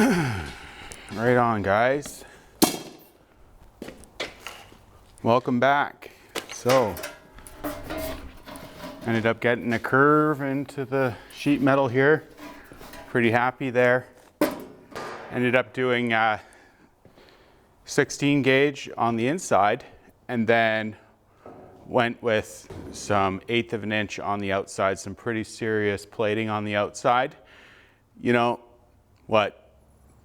Right on, guys. Welcome back. So, ended up getting a curve into the sheet metal here. Pretty happy there. Ended up doing 16 gauge on the inside, and then went with some 1/8 of an inch on the outside, some pretty serious plating on the outside. You know, what,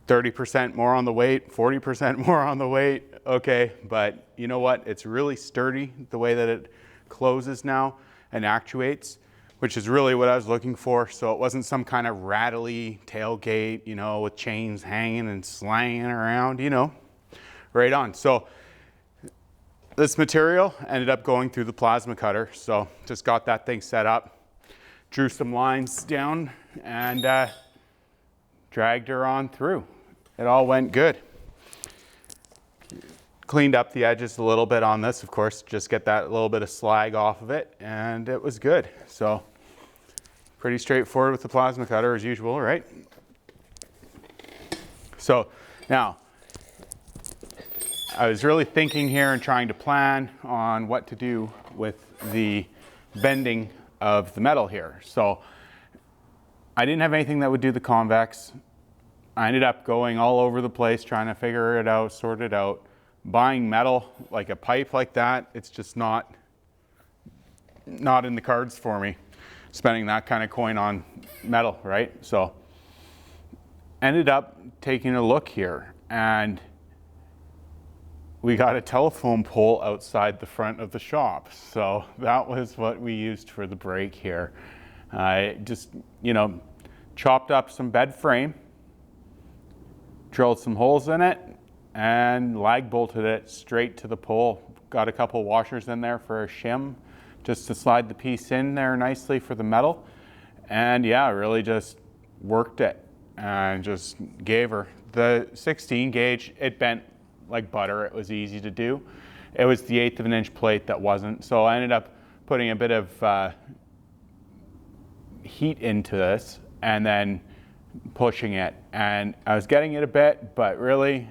30% more on the weight, 40% more on the weight, okay, but you know what, it's really sturdy the way that it closes now and actuates, which is really what I was looking for. So it wasn't some kind of rattly tailgate, you know, with chains hanging and slanging around, you know, right on. So this material ended up going through the plasma cutter. So just got that thing set up, drew some lines down, and dragged her on through. It all went good. Cleaned up the edges a little bit on this, of course, just get that little bit of slag off of it, and it was good. So pretty straightforward with the plasma cutter as usual, right? So now, I was really thinking here and trying to plan on what to do with the bending of the metal here. So I didn't have anything that would do the convex. I ended up going all over the place trying to figure it out, sort it out. Buying metal, like a pipe like that, it's just not in the cards for me, spending that kind of coin on metal, right? So ended up taking a look here, and we got a telephone pole outside the front of the shop. So that was what we used for the brake here. I just, you know, chopped up some bed frame, drilled some holes in it, and lag bolted it straight to the pole. Got a couple washers in there for a shim, just to slide the piece in there nicely for the metal. And yeah, really just worked it and just gave her. The 16 gauge, it bent like butter. It was easy to do. It was the 1/8 of an inch plate that wasn't. So I ended up putting a bit of heat into this and then pushing it. And I was getting it a bit, but really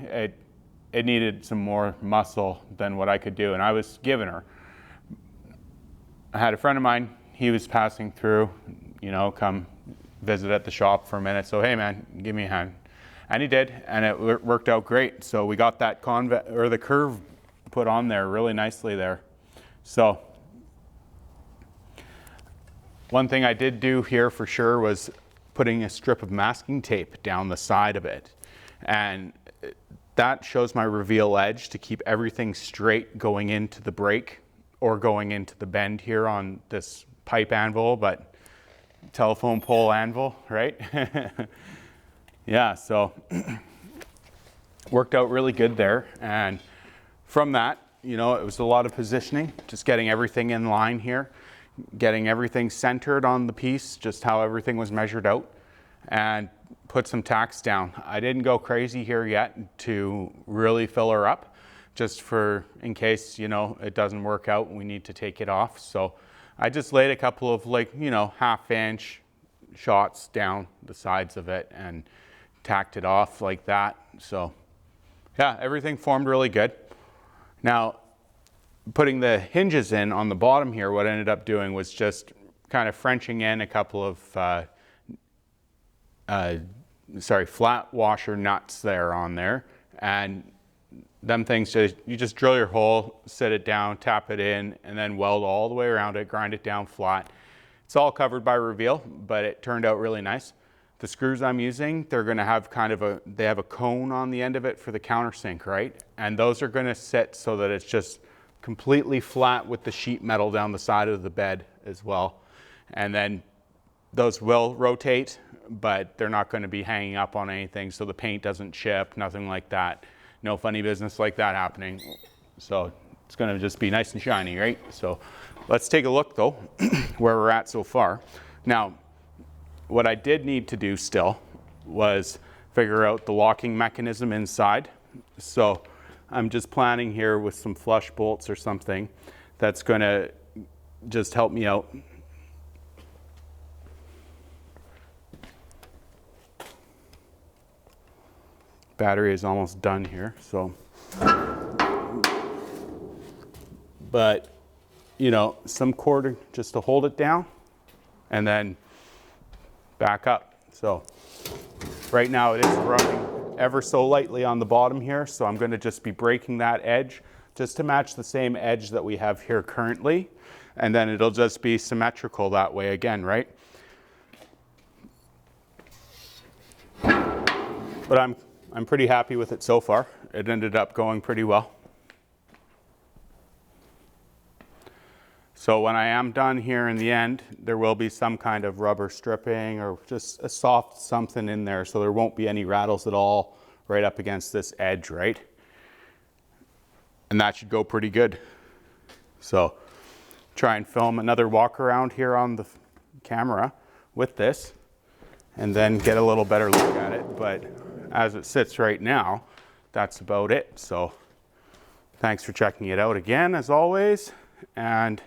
it needed some more muscle than what I could do. And I was giving her. I had a friend of mine, he was passing through, you know, come visit at the shop for a minute. So, hey man, give me a hand. And he did, and it worked out great. So we got that the curve put on there really nicely there. So one thing I did do here for sure was putting a strip of masking tape down the side of it. And that shows my reveal edge to keep everything straight going into the brake or going into the bend here on this pipe anvil, but telephone pole anvil, right? Yeah, so worked out really good there. And from that, you know, it was a lot of positioning, just getting everything in line here, getting everything centered on the piece, just how everything was measured out, and put some tacks down. I didn't go crazy here yet to really fill her up, just for in case, you know, it doesn't work out and we need to take it off. So I just laid a couple of, like, you know, 1/2 inch shots down the sides of it and tacked it off like that. So yeah, everything formed really good. Now, putting the hinges in on the bottom here, what I ended up doing was just kind of Frenching in a couple of flat washer nuts there on there, and them things, you just drill your hole, sit it down, tap it in, and then weld all the way around it, grind it down flat. It's all covered by reveal, but it turned out really nice. The screws I'm using, they're going to have they have a cone on the end of it for the countersink, right? And those are going to sit so that it's just completely flat with the sheet metal down the side of the bed as well. And then those will rotate, but they're not going to be hanging up on anything, so the paint doesn't chip, nothing like that. No funny business like that happening. So it's going to just be nice and shiny, right? So let's take a look though, where we're at so far. Now, what I did need to do still was figure out the locking mechanism inside. So I'm just planning here with some flush bolts or something that's going to just help me out. Battery is almost done here, so. But, you know, some cord just to hold it down and then back up. So right now it is running ever so lightly on the bottom here, so I'm going to just be breaking that edge just to match the same edge that we have here currently, and then it'll just be symmetrical that way again, right? But I'm pretty happy with it so far. It ended up going pretty well. So when I am done here in the end, there will be some kind of rubber stripping or just a soft something in there, so there won't be any rattles at all right up against this edge, right? And that should go pretty good. So try and film another walk around here on the camera with this and then get a little better look at it. But as it sits right now, that's about it. So thanks for checking it out again, as always. And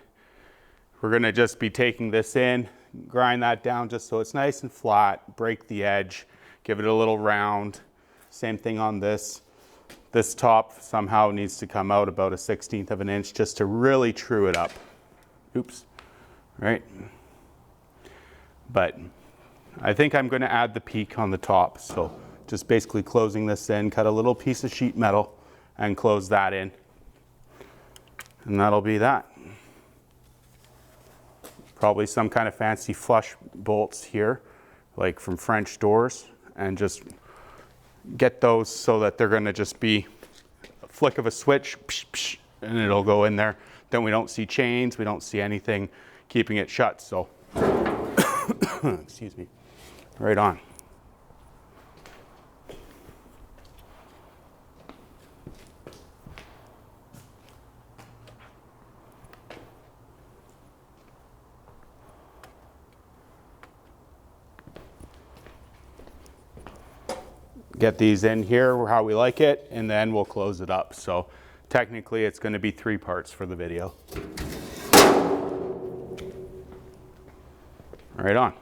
we're gonna just be taking this in, grind that down just so it's nice and flat, break the edge, give it a little round. Same thing on this. This top somehow needs to come out about 1/16 of an inch just to really true it up. Oops, right? But I think I'm gonna add the peak on the top. So just basically closing this in, cut a little piece of sheet metal and close that in. And that'll be that. Probably some kind of fancy flush bolts here, like from French doors, and just get those so that they're gonna just be a flick of a switch, psh, psh, and it'll go in there. Then we don't see chains, we don't see anything keeping it shut, so. Excuse me, right on. Get these in here how we like it, and then we'll close it up. So technically it's going to be 3 parts for the video. Right on.